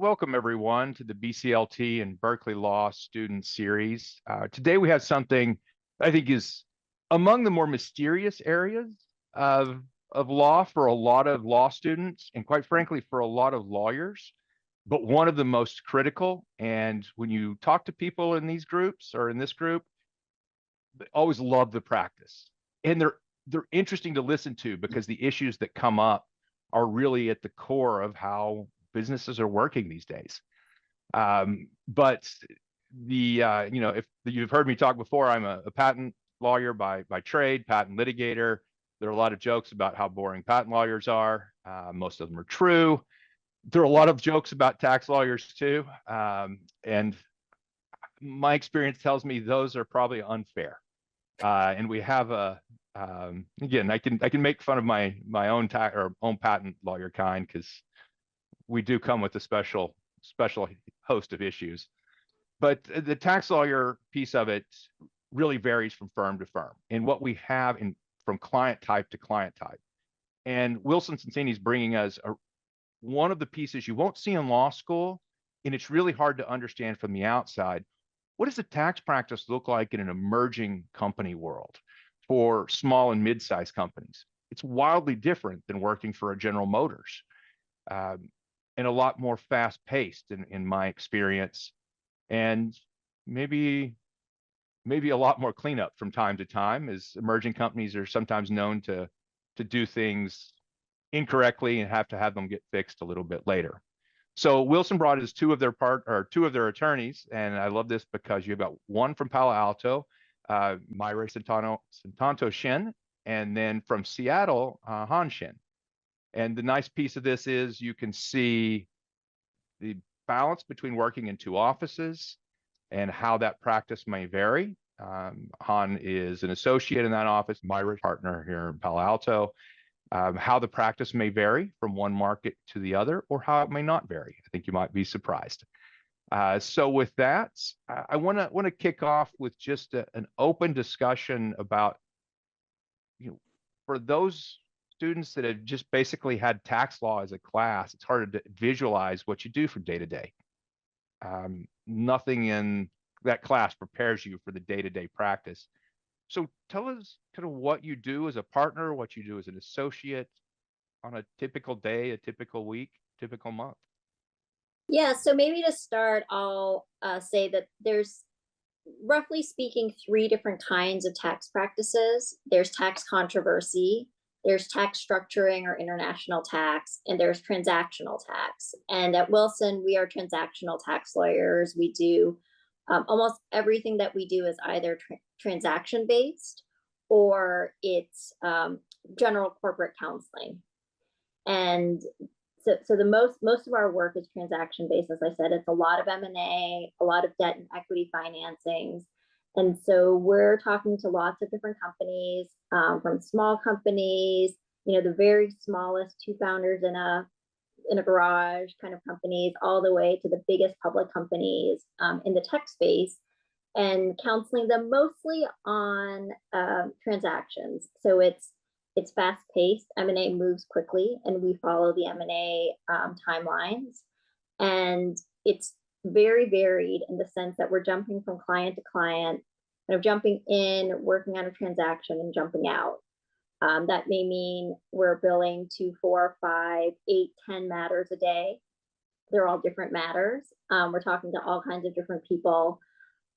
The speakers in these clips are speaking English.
welcome everyone to the BCLT and Berkeley Law Student Series. Today we have something I think is among the more mysterious areas of law for a lot of law students, and quite frankly, for a lot of lawyers, but one of the most critical. And when you talk to people in these groups or in this group, they always love the practice. And they're interesting to listen to because the issues that come up are really at the core of how businesses are working these days. But if you've heard me talk before, I'm a patent lawyer by trade, patent litigator. There are a lot of jokes about how boring patent lawyers are. Most of them are true. There are a lot of jokes about tax lawyers too. And my experience tells me those are probably unfair. And we have again, I can make fun of my own patent lawyer kind, because we do come with a special host of issues. But the tax lawyer piece of it really varies from firm to firm, and what we have from client type to client type. And Wilson Sonsini is bringing us one of the pieces you won't see in law school, and it's really hard to understand from the outside. What does the tax practice look like in an emerging company world for small and mid-sized companies? It's wildly different than working for a General Motors. And a lot more fast-paced in my experience, and maybe a lot more cleanup from time to time, as emerging companies are sometimes known to do things incorrectly and have to have them get fixed a little bit later. So Wilson brought his two of their attorneys, and I love this because you've got one from Palo Alto, Myra Santanto Shen, and then from Seattle, Han Shen. And the nice piece of this is you can see the balance between working in two offices and how that practice may vary. Han is an associate in that office, Myra's partner here in Palo Alto. How the practice may vary from one market to the other, or how it may not vary. I think you might be surprised. So with that, I want to kick off with just an open discussion about, for those students that have just basically had tax law as a class, it's hard to visualize what you do from day to day. Nothing in that class prepares you for the day-to-day practice. So tell us kind of what you do as a partner, what you do as an associate on a typical day, a typical week, typical month. Yeah, so maybe to start, I'll say that there's, roughly speaking, 3 different kinds of tax practices. There's tax controversy, there's tax structuring or international tax, and there's transactional tax. And at Wilson, we are transactional tax lawyers. We do almost everything that we do is either transaction-based or it's general corporate counseling. And so the most of our work is transaction-based. As I said, it's a lot of M&A, a lot of debt and equity financings. And so we're talking to lots of different companies, from small companies, the very smallest 2 founders in a garage kind of companies, all the way to the biggest public companies in the tech space, and counseling them mostly on transactions. So it's fast-paced. M&A moves quickly, and we follow the M&A timelines. And it's very varied in the sense that we're jumping from client to client, kind of jumping in, working on a transaction, and jumping out. That may mean we're billing to 4, 5, 8, 10 matters a day. They're all different matters. We're talking to all kinds of different people.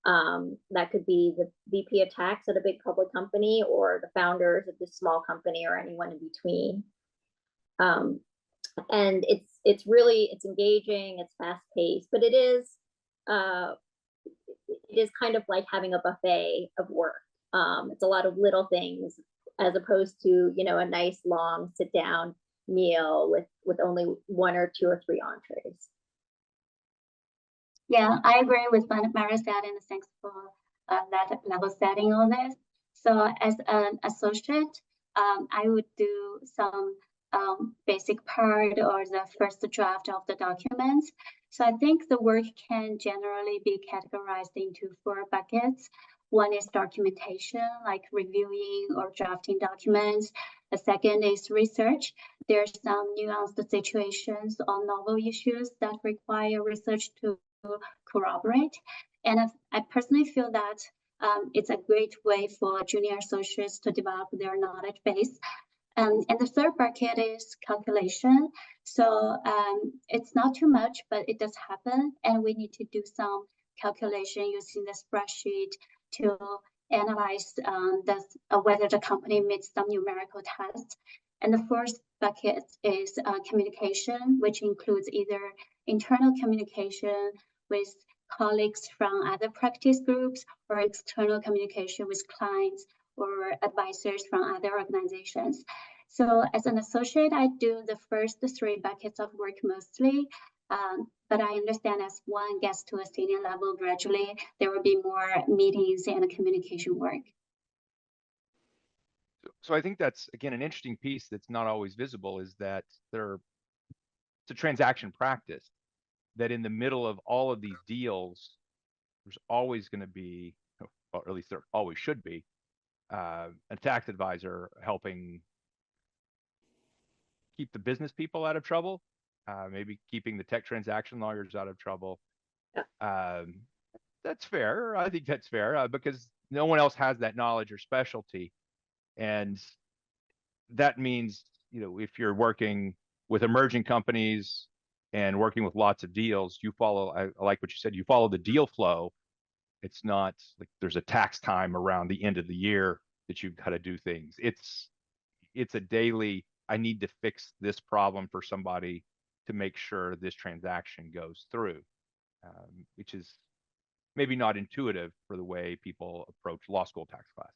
That could be the VP of tax at a big public company, or the founders of this small company, or anyone in between. And it's engaging, it's fast paced, but it is kind of like having a buffet of work. It's a lot of little things, as opposed to a nice long sit down meal with only 1 or 2 or 3 entrees. Yeah, I agree with what Myra said, and thanks for that level setting on this. So as an associate, I would do some basic part or the first draft of the documents. So I think the work can generally be categorized into 4 buckets. One is documentation, like reviewing or drafting documents. The second is research. There's some nuanced situations or novel issues that require research to corroborate. And I personally feel that it's a great way for junior associates to develop their knowledge base. And the third bucket is calculation. So it's not too much, but it does happen. And we need to do some calculation using the spreadsheet to analyze whether the company meets some numerical tests. And the fourth bucket is communication, which includes either internal communication with colleagues from other practice groups or external communication with clients or advisors from other organizations. So as an associate, I do the first three buckets of work mostly, but I understand as one gets to a senior level gradually, there will be more meetings and communication work. So I think that's, again, an interesting piece that's not always visible, is that it's a transaction practice that in the middle of all of these deals, there's always going to be, or at least there always should be, a tax advisor helping keep the business people out of trouble, maybe keeping the tech transaction lawyers out of trouble. Yeah. That's fair. I think that's fair because no one else has that knowledge or specialty. And that means, if you're working with emerging companies and working with lots of deals, you follow, I like what you said, you follow the deal flow. It's not like there's a tax time around the end of the year that you've got to do things. It's a daily, I need to fix this problem for somebody to make sure this transaction goes through, which is maybe not intuitive for the way people approach law school tax class.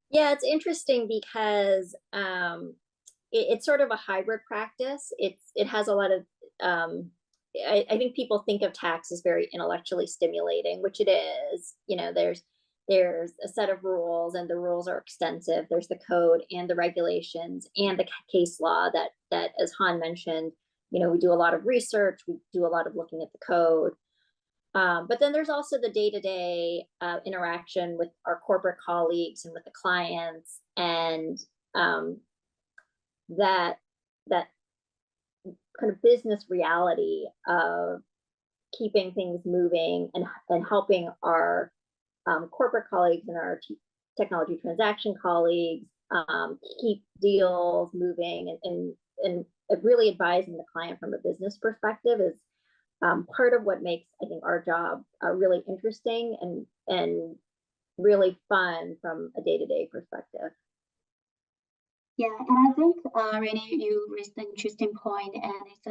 Yeah, it's interesting because it's sort of a hybrid practice. It has a lot of, I think people think of tax as very intellectually stimulating, which it is. There's a set of rules and the rules are extensive. There's the code and the regulations and the case law that as Han mentioned, we do a lot of research, we do a lot of looking at the code. But then there's also the day-to-day interaction with our corporate colleagues and with the clients, and that kind of business reality of keeping things moving and helping our corporate colleagues and our technology transaction colleagues keep deals moving and really advising the client from a business perspective is part of what makes, I think, our job really interesting and really fun from a day-to-day perspective. Yeah, and I think, Rainey, you raised an interesting point, and it's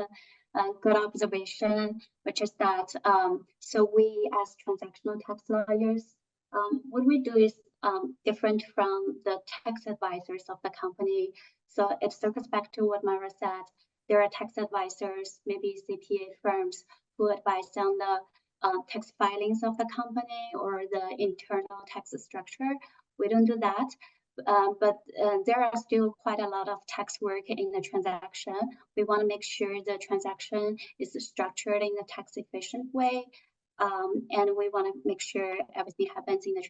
a good observation, which is that, so we as transactional tax lawyers, what we do is different from the tax advisors of the company. So it circles back to what Myra said. There are tax advisors, maybe CPA firms, who advise on the tax filings of the company or the internal tax structure. We don't do that. But there are still quite a lot of tax work in the transaction. We want to make sure the transaction is structured in a tax efficient way. And we want to make sure everything happens in the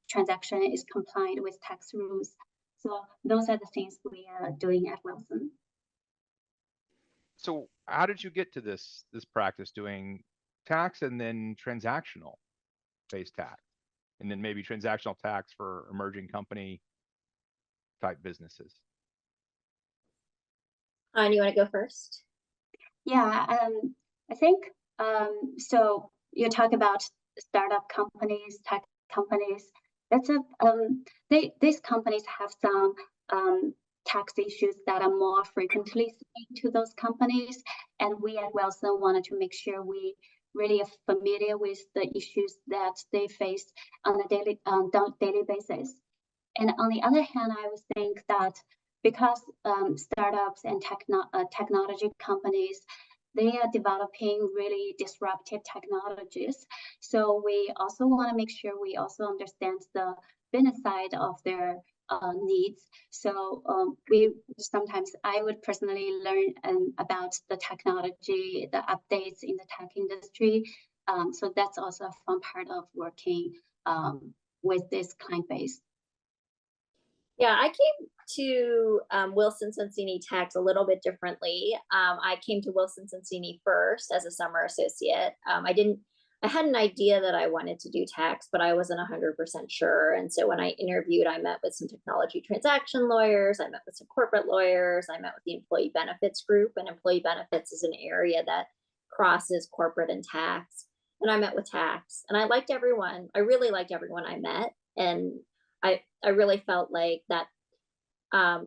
transaction is compliant with tax rules. So those are the things we are doing at Wilson. So how did you get to this practice, doing tax and then transactional based tax, and then maybe transactional tax for emerging company type businesses? You want to go first? Yeah, I think so. You talk about startup companies, tech companies. That's these companies have some tax issues that are more frequently seen to those companies, and we at Wilson wanted to make sure we really are familiar with the issues that they face on a daily basis. And on the other hand, I would think that because startups and technology companies, they are developing really disruptive technologies. So we also want to make sure we also understand the business side of their needs. So I would personally learn about the technology, the updates in the tech industry. So that's also a fun part of working with this client base. Yeah, I came to Wilson Sonsini Tax a little bit differently. I came to Wilson Sonsini first as a summer associate. I had an idea that I wanted to do tax, but I wasn't 100% sure. And so when I interviewed, I met with some technology transaction lawyers, I met with some corporate lawyers, I met with the employee benefits group, and employee benefits is an area that crosses corporate and tax. And I met with tax, and I liked everyone. I really liked everyone I met. And I really felt like that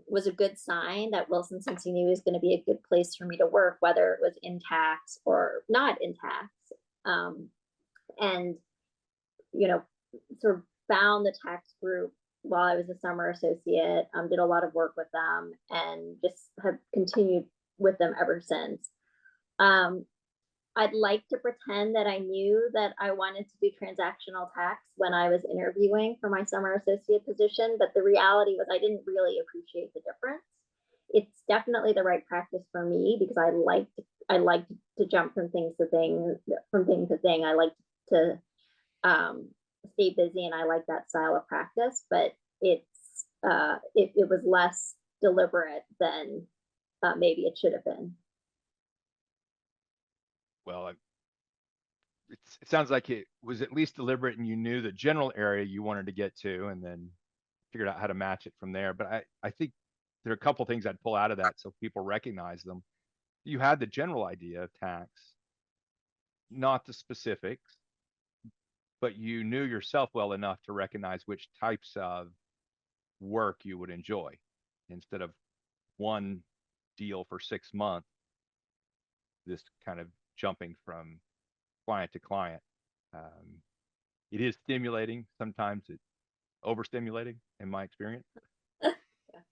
was a good sign that Wilson Sonsini was going to be a good place for me to work, whether it was in tax or not in tax. And, you know, sort of found the tax group while I was a summer associate, did a lot of work with them, and just have continued with them ever since. I'd like to pretend that I knew that I wanted to do transactional tax when I was interviewing for my summer associate position, but the reality was I didn't really appreciate the difference. It's definitely the right practice for me because I like to jump from thing to thing. I like to stay busy, and I like that style of practice, but it was less deliberate than maybe it should have been. Well, it sounds like it was at least deliberate, and you knew the general area you wanted to get to, and then figured out how to match it from there. But I think there are a couple things I'd pull out of that so people recognize them. You had the general idea of tax, not the specifics, but you knew yourself well enough to recognize which types of work you would enjoy. Instead of one deal for 6 months, this kind of jumping from client to client. It is stimulating. Sometimes it's overstimulating in my experience.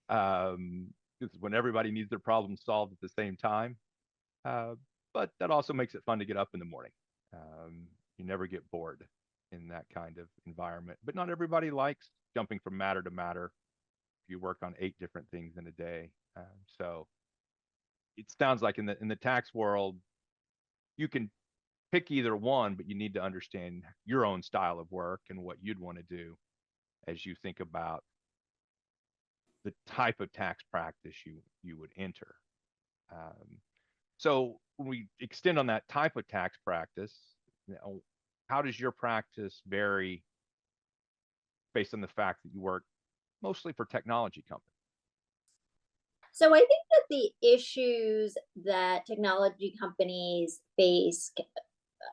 Because when everybody needs their problem solved at the same time. But that also makes it fun to get up in the morning. You never get bored in that kind of environment. But not everybody likes jumping from matter to matter. You work on 8 different things in a day. So it sounds like in the tax world, you can pick either one, but you need to understand your own style of work and what you'd want to do as you think about the type of tax practice you would enter. So when we extend on that type of tax practice, how does your practice vary based on the fact that you work mostly for technology companies? So I think that the issues that technology companies face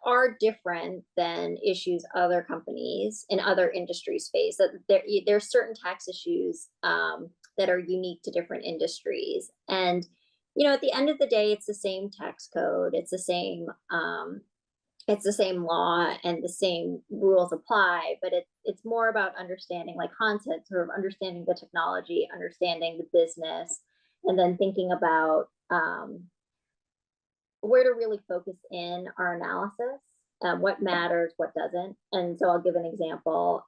are different than issues other companies in other industries face. That there's certain tax issues that are unique to different industries, and at the end of the day, it's the same tax code, it's the same law, and the same rules apply. But it's more about understanding like concepts, sort of understanding the technology, understanding the business, and then thinking about where to really focus in our analysis, what matters, what doesn't. And so I'll give an example.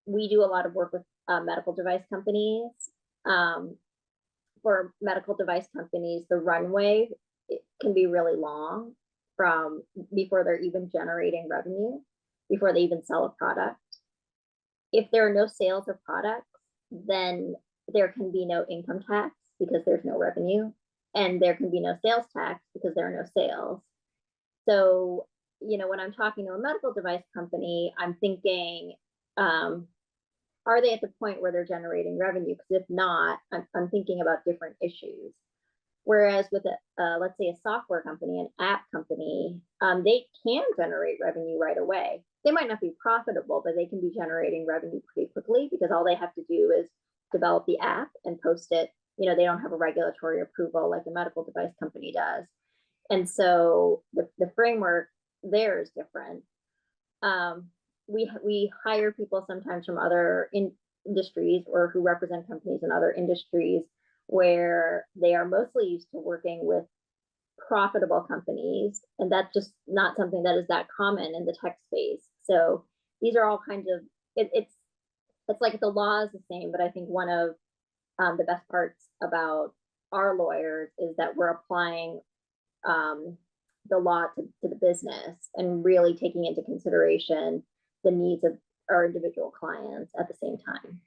We do a lot of work with medical device companies. For medical device companies, the runway can be really long from before they're even generating revenue, before they even sell a product. If there are no sales of products, then there can be no income tax because there's no revenue, and there can be no sales tax because there are no sales. So, when I'm talking to a medical device company, I'm thinking, are they at the point where they're generating revenue? Because if not, I'm thinking about different issues. Whereas with let's say a software company, an app company, they can generate revenue right away. They might not be profitable, but they can be generating revenue pretty quickly because all they have to do is develop the app and post it. They don't have a regulatory approval like a medical device company does. And so the framework there is different. We hire people sometimes from other industries or who represent companies in other industries where they are mostly used to working with profitable companies, and that's just not something that is that common in the tech space. So these are all kinds of it's like the law is the same, but I think one of the best parts about our lawyers is that we're applying the law to the business and really taking into consideration the needs our individual clients at the same time.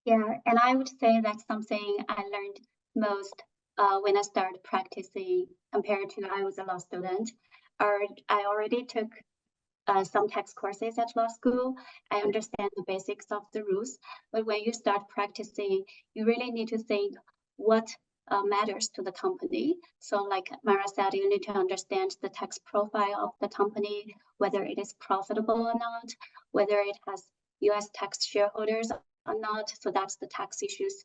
Yeah, and I would say that's something I learned most when I started practicing compared to I was a law student. I already took some tax courses at law school. I understand the basics of the rules, but when you start practicing, you really need to think what matters to the company. So like Myra said, you need to understand the tax profile of the company, whether it is profitable or not, whether it has US tax shareholders or not. So that's the tax issues.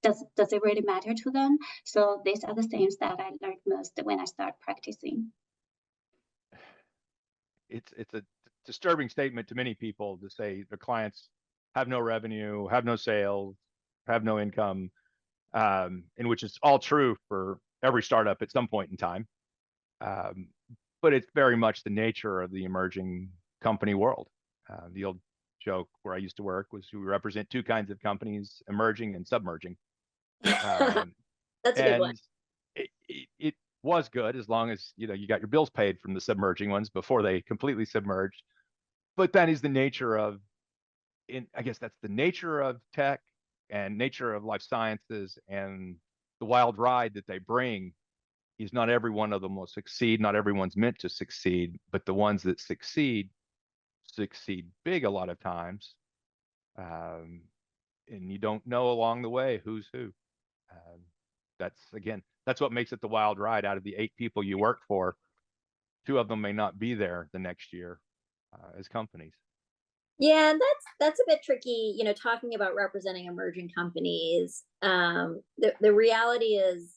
Does it really matter to them? So these are the things that I learned most when I started practicing. It's a disturbing statement to many people to say their clients have no revenue, have no sales, have no income, in which is all true for every startup at some point in time. But it's very much the nature of the emerging company world. The old joke where I used to work was we represent two kinds of companies, emerging and submerging. That's a good one. It was good as long as you got your bills paid from the submerging ones before they completely submerged. But that is the nature of, I guess that's the nature of tech and nature of life sciences, and the wild ride that they bring is not every one of them will succeed. Not everyone's meant to succeed, but the ones that succeed big a lot of times. And you don't know along the way who's who. That's what makes it the wild ride. Out of the 8 people you work for, 2 of them may not be there the next year as companies. Yeah, and that's a bit tricky, talking about representing emerging companies. The reality is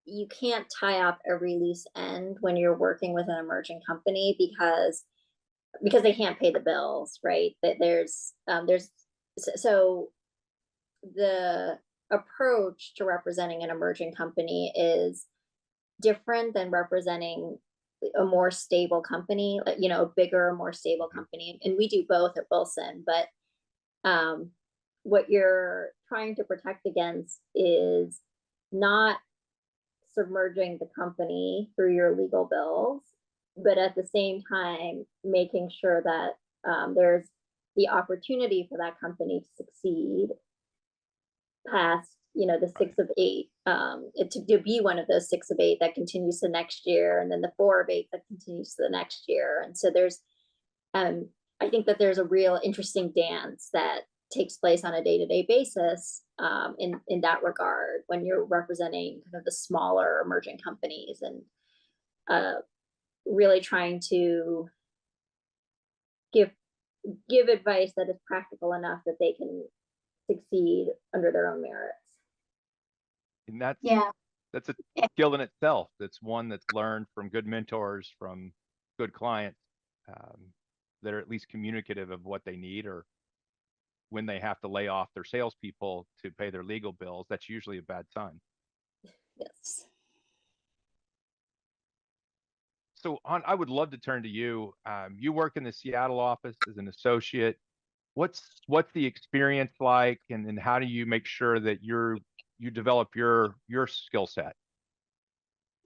you can't tie up every loose end when you're working with an emerging company because they can't pay the bills, right? That so the approach to representing an emerging company is different than representing a more stable company, a bigger, more stable company. And we do both at Wilson, but what you're trying to protect against is not submerging the company through your legal bills, but at the same time, making sure that there's the opportunity for that company to succeed past, the 6 of 8, to be one of those 6 of 8 that continues the next year, and then the 4 of 8 that continues to the next year. And so there's, I think that there's a real interesting dance that takes place on a day-to-day basis in that regard when you're representing kind of the smaller emerging companies, and really trying to give advice that is practical enough that they can succeed under their own merits. And that's a skill in itself. That's one that's learned from good mentors, from good clients that are at least communicative of what they need, or when they have to lay off their salespeople to pay their legal bills. That's usually a bad sign. Yes. So I would love to turn to you. You work in the Seattle office as an associate. What's the experience like, and how do you make sure that you develop your skill set?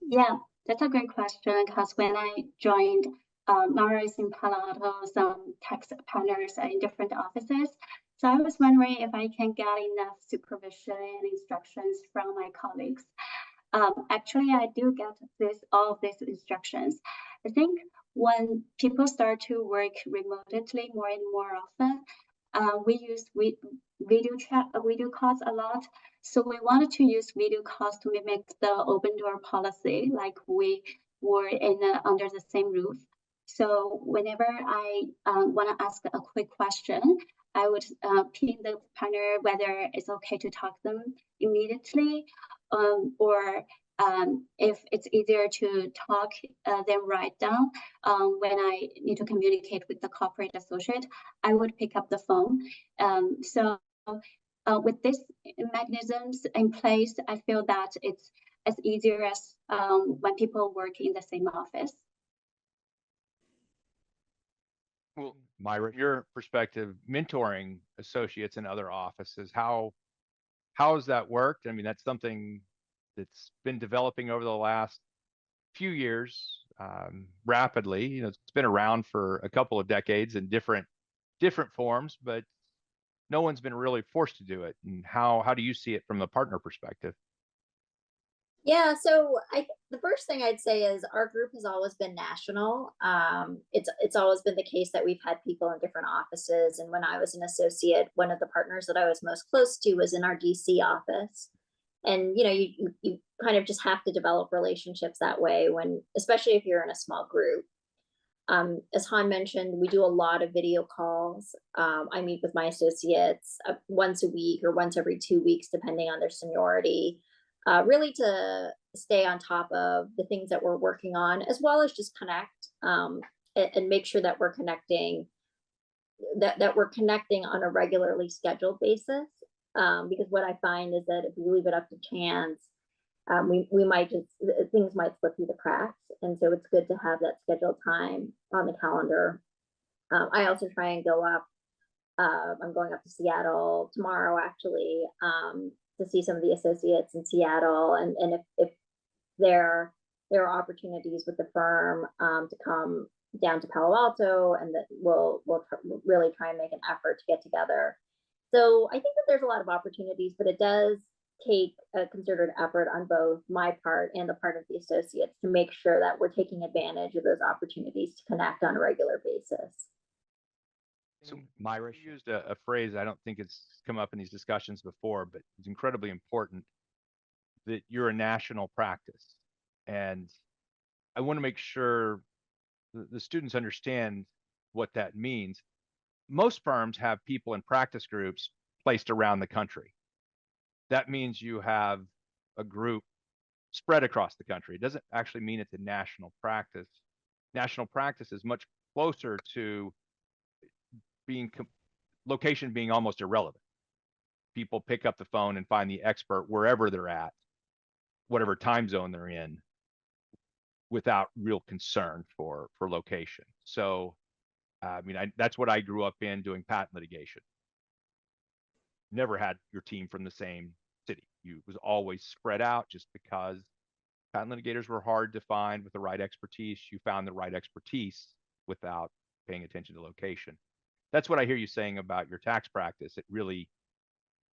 Yeah, that's a great question, because when I joined, Myra is in Palo Alto, some tax partners are in different offices. So I was wondering if I can get enough supervision and instructions from my colleagues. Actually, I do get all of these instructions. I think when people start to work remotely more and more often, we use video calls a lot. So we wanted to use video calls to mimic the open door policy, like we were under the same roof. So whenever I want to ask a quick question, I would ping the partner whether it's okay to talk them immediately, or if it's easier to talk than write down. When I need to communicate with the corporate associate, I would pick up the phone. So with these mechanisms in place, I feel that it's as easier as when people work in the same office. Well, Myra, your perspective, mentoring associates in other offices, how has that worked? I mean, that's something that's been developing over the last few years rapidly. It's been around for a couple of decades in different different forms, but no one's been really forced to do it. And how do you see it from the partner perspective? Yeah, so the first thing I'd say is our group has always been national. It's always been the case that we've had people in different offices. And when I was an associate, one of the partners that I was most close to was in our DC office. And you kind of just have to develop relationships that way when, especially if you're in a small group. As Han mentioned, we do a lot of video calls. I meet with my associates once a week or once every 2 weeks, depending on their seniority, really to stay on top of the things that we're working on, as well as just connect and make sure that we're connecting, that we're connecting on a regularly scheduled basis. Because what I find is that if we leave it up to chance, we might just, things might slip through the cracks. And so it's good to have that scheduled time on the calendar. I also try and go up. I'm going up to Seattle tomorrow, actually, to see some of the associates in Seattle. And if there are opportunities with the firm to come down to Palo Alto, and that we'll really try and make an effort to get together. So I think that there's a lot of opportunities, but it does take a concerted effort on both my part and the part of the associates to make sure that we're taking advantage of those opportunities to connect on a regular basis. So Myra used a phrase, I don't think it's come up in these discussions before, but it's incredibly important, that you're a national practice. And I want to make sure the students understand what that means. Most firms have people in practice groups placed around the country. That means you have a group spread across the country. It doesn't actually mean it's a national practice. National practice is much closer to being location being almost irrelevant. People pick up the phone and find the expert wherever they're at, whatever time zone they're in, without real concern for location. So, I mean, that's what I grew up in, doing patent litigation. Never had your team from the same city. You was always spread out, just because patent litigators were hard to find with the right expertise. You found the right expertise without paying attention to location. That's what I hear you saying about your tax practice. It really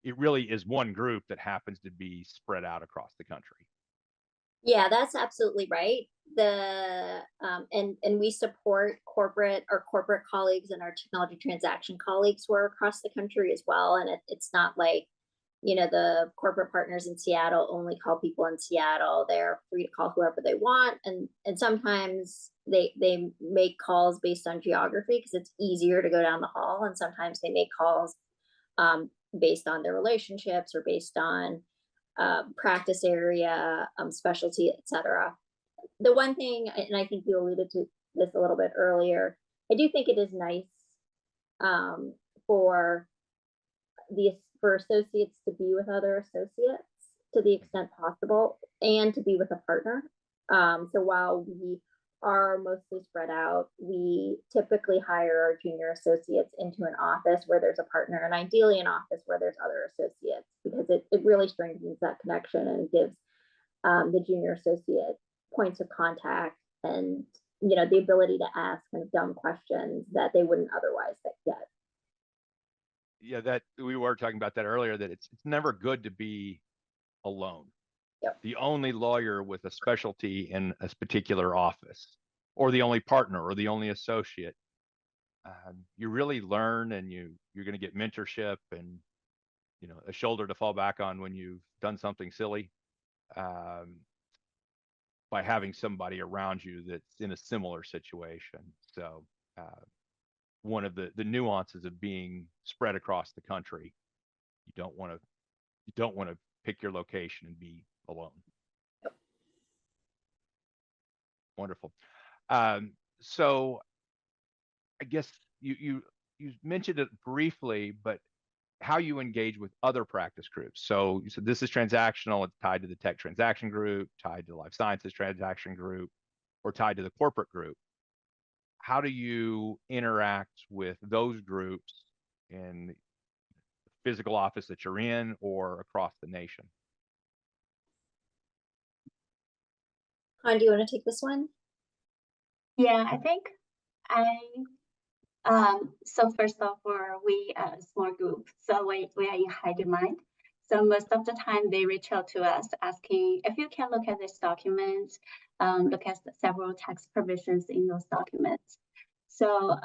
is one group that happens to be spread out across the country. Yeah, that's absolutely right. And we support corporate colleagues and our technology transaction colleagues who are across the country as well. And it's not like, the corporate partners in Seattle only call people in Seattle. They're free to call whoever they want. And sometimes they make calls based on geography because it's easier to go down the hall. And sometimes they make calls based on their relationships or based on practice area, specialty, etc. The one thing, and I think you alluded to this a little bit earlier, I do think it is nice for associates to be with other associates to the extent possible, and to be with a partner. So while we are mostly spread out, we typically hire our junior associates into an office where there's a partner, and ideally an office where there's other associates, because it really strengthens that connection and gives the junior associate points of contact and the ability to ask kind of dumb questions that they wouldn't otherwise get. Yeah, that we were talking about that earlier, that it's never good to be alone. Yep. The only lawyer with a specialty in a particular office, or the only partner, or the only associate. You really learn, and you're going to get mentorship and a shoulder to fall back on when you've done something silly, by having somebody around you that's in a similar situation. So one of the nuances of being spread across the country, you don't want to pick your location and be alone. Wonderful. So I guess you mentioned it briefly, but how you engage with other practice groups. So you said this is transactional, it's tied to the tech transaction group, tied to the life sciences transaction group, or tied to the corporate group. How do you interact with those groups in the physical office that you're in or across the nation? Han, do you want to take this one? Yeah, I think I So first of all, we are a small group, so we are in high demand. So most of the time they reach out to us asking if you can look at this document, look at several tax provisions in those documents. So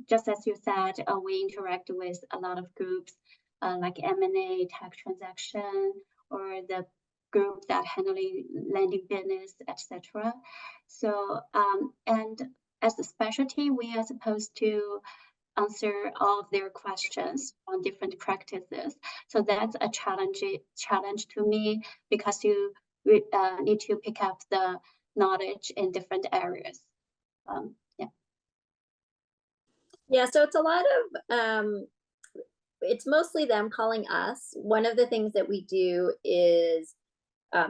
just as you said, we interact with a lot of groups like M&A, tax transaction, or the group that handling lending business, etc. So and as a specialty, we are supposed to answer all of their questions on different practices. So that's a challenge to me because you need to pick up the knowledge in different areas. Yeah. Yeah, so it's a lot of it's mostly them calling us. One of the things that we do is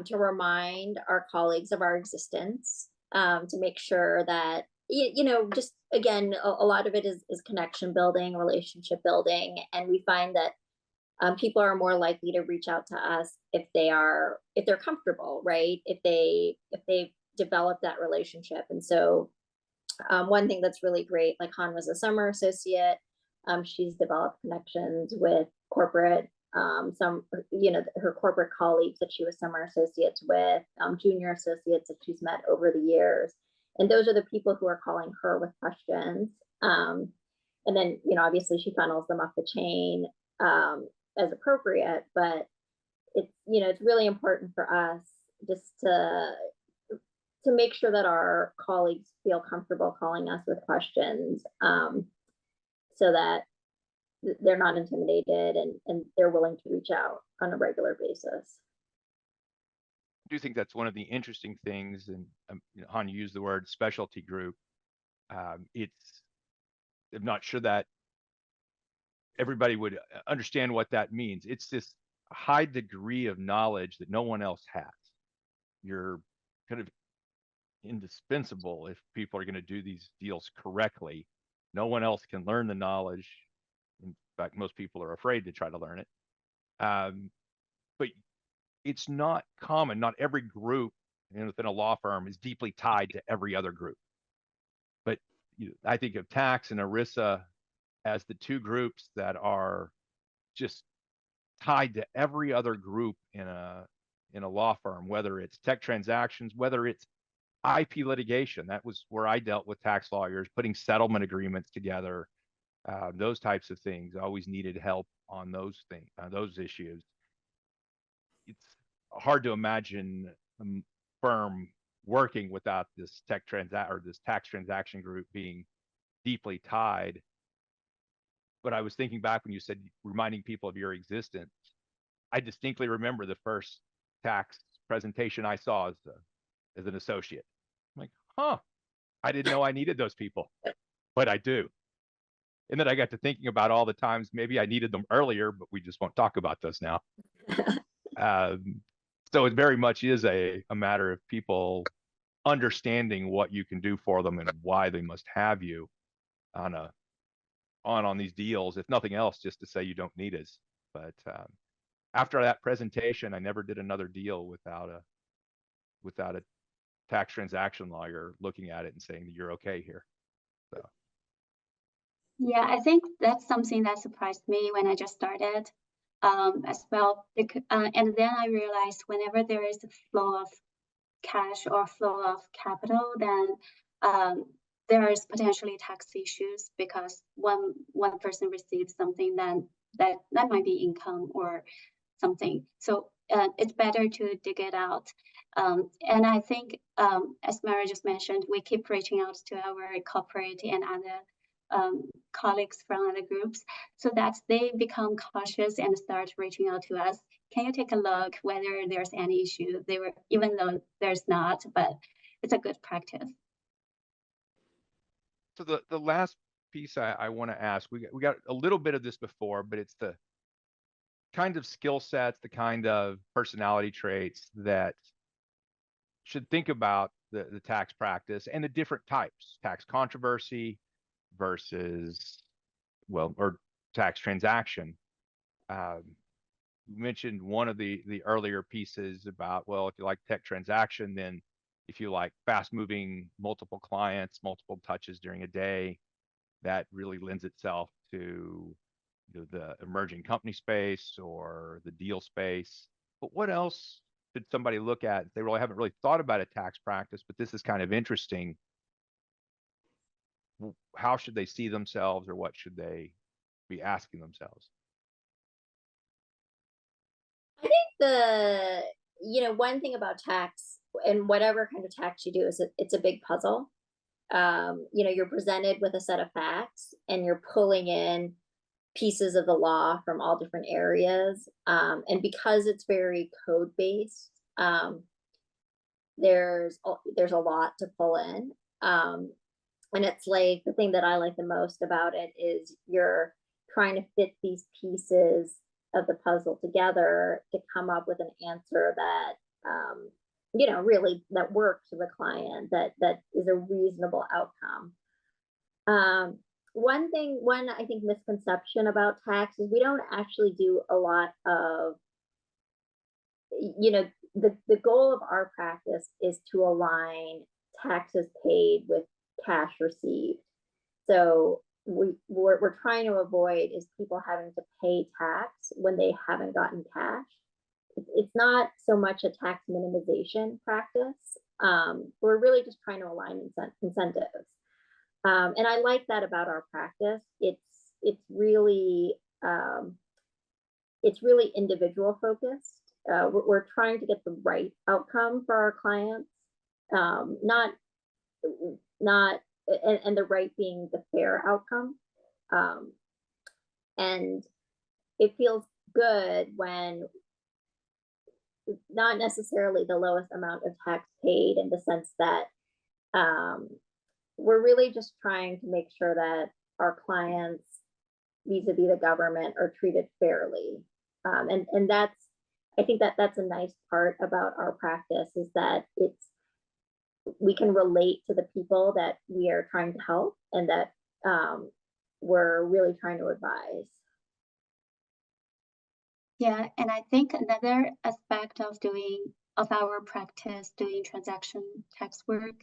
to remind our colleagues of our existence, to make sure that, you know, just again, a lot of it is connection building, relationship building. And we find that people are more likely to reach out to us if they're comfortable, right? If they develop that relationship. And so one thing that's really great, like Han was a summer associate. She's developed connections with corporate, some, you know, her corporate colleagues that she was summer associates with, junior associates that she's met over the years. And those are the people who are calling her with questions. And then, you know, obviously she funnels them up the chain as appropriate, but it's, you know, it's really important for us just to make sure that our colleagues feel comfortable calling us with questions, so that they're not intimidated and they're willing to reach out on a regular basis. I do think that's one of the interesting things, and you know, Han used the word specialty group. I'm not sure that everybody would understand what that means. It's this high degree of knowledge that no one else has. You're kind of indispensable if people are going to do these deals correctly. No one else can learn the knowledge. In fact, most people are afraid to try to learn it. But it's not common. Not every group within a law firm is deeply tied to every other group. But I think of tax and ERISA as the two groups that are just tied to every other group in a law firm, whether it's tech transactions, whether it's IP litigation. That was where I dealt with tax lawyers, putting settlement agreements together, those types of things. I always needed help on those things, those issues. It's hard to imagine a firm working without this this tax transaction group being deeply tied. But I was thinking back when you said reminding people of your existence. I distinctly remember the first tax presentation I saw as an associate. I'm like, huh, I didn't know I needed those people, but I do. And then I got to thinking about all the times maybe I needed them earlier, but we just won't talk about those now. So it very much is a matter of people understanding what you can do for them and why they must have you on these deals, if nothing else, just to say you don't need us. But after that presentation, I never did another deal without a tax transaction lawyer looking at it and saying that you're okay here. So. Yeah, I think that's something that surprised me when I just started as well. And then I realized whenever there is a flow of cash or flow of capital, then there is potentially tax issues because one person receives something, then that might be income or something. So it's better to dig it out. And I think, as Myra just mentioned, we keep reaching out to our corporate and other colleagues from other groups so that they become cautious and start reaching out to us. Can you take a look whether there's any issue? Even though there's not, but it's a good practice. So the last piece I want to ask, we got a little bit of this before, but it's the kind of skill sets, the kind of personality traits that should think about the tax practice and the different types, tax controversy versus, or tax transaction. You mentioned one of the earlier pieces about, well, if you like tech transaction, then if you like fast moving multiple clients, multiple touches during a day, that really lends itself to the emerging company space or the deal space. But what else should somebody look at? They really haven't really thought about a tax practice, but this is kind of interesting. How should they see themselves, or what should they be asking themselves? I think one thing about tax, and whatever kind of tax you do, is it's a big puzzle. You're presented with a set of facts and you're pulling in pieces of the law from all different areas. And because it's very code based, there's a lot to pull in. And it's like, the thing that I like the most about it is you're trying to fit these pieces of the puzzle together to come up with an answer that really that works for the client, that is a reasonable outcome. One I think misconception about tax is we don't actually do a lot of, the goal of our practice is to align taxes paid with cash received. So we're trying to avoid is people having to pay tax when they haven't gotten cash. It's not so much a tax minimization practice. We're really just trying to align incentives. And I like that about our practice. It's really individual focused. We're trying to get the right outcome for our clients, not and the right being the fair outcome. And it feels good when not necessarily the lowest amount of tax paid, in the sense that we're really just trying to make sure that our clients vis-a-vis the government are treated fairly. And I think that's a nice part about our practice, is that we can relate to the people that we are trying to help, and that we're really trying to advise. Yeah, and I think another aspect of our practice doing transaction tax work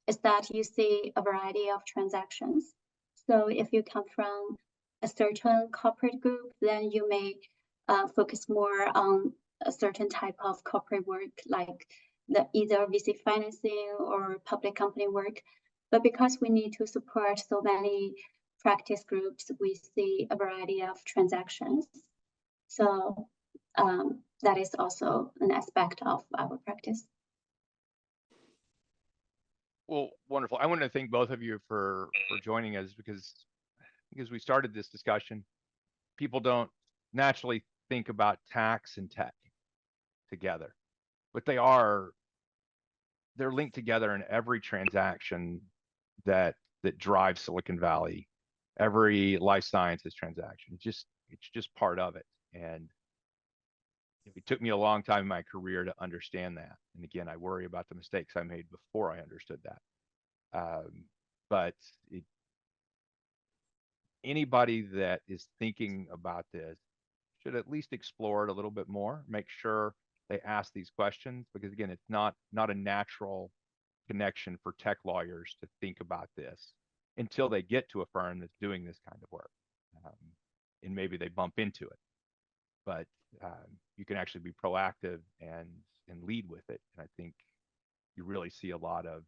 is that you see a variety of transactions. So if you come from a certain corporate group, then you may focus more on a certain type of corporate work, like either VC financing or public company work. But because we need to support so many practice groups, we see a variety of transactions. So that is also an aspect of our practice. Well, wonderful. I want to thank both of you for joining us, because we started this discussion, people don't naturally think about tax and tech together, but they're linked together in every transaction that drives Silicon Valley, every life sciences transaction. It's just part of it. And it took me a long time in my career to understand that. And again, I worry about the mistakes I made before I understood that. But anybody that is thinking about this should at least explore it a little bit more, make sure they ask these questions, because again, it's not a natural connection for tech lawyers to think about this until they get to a firm that's doing this kind of work. And maybe they bump into it, but you can actually be proactive and lead with it. And I think you really see a lot of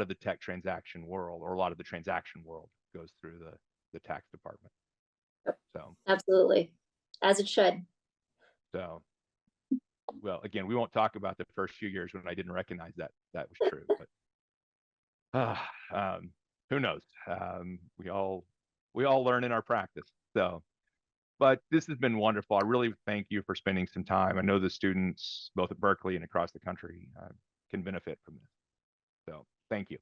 the tech transaction world, or a lot of the transaction world, goes through the tax department. So absolutely, as it should. So, well, again, we won't talk about the first few years when I didn't recognize that was true, but who knows? We all learn in our practice. So, but this has been wonderful. I really thank you for spending some time. I know the students, both at Berkeley and across the country, can benefit from this. So, thank you.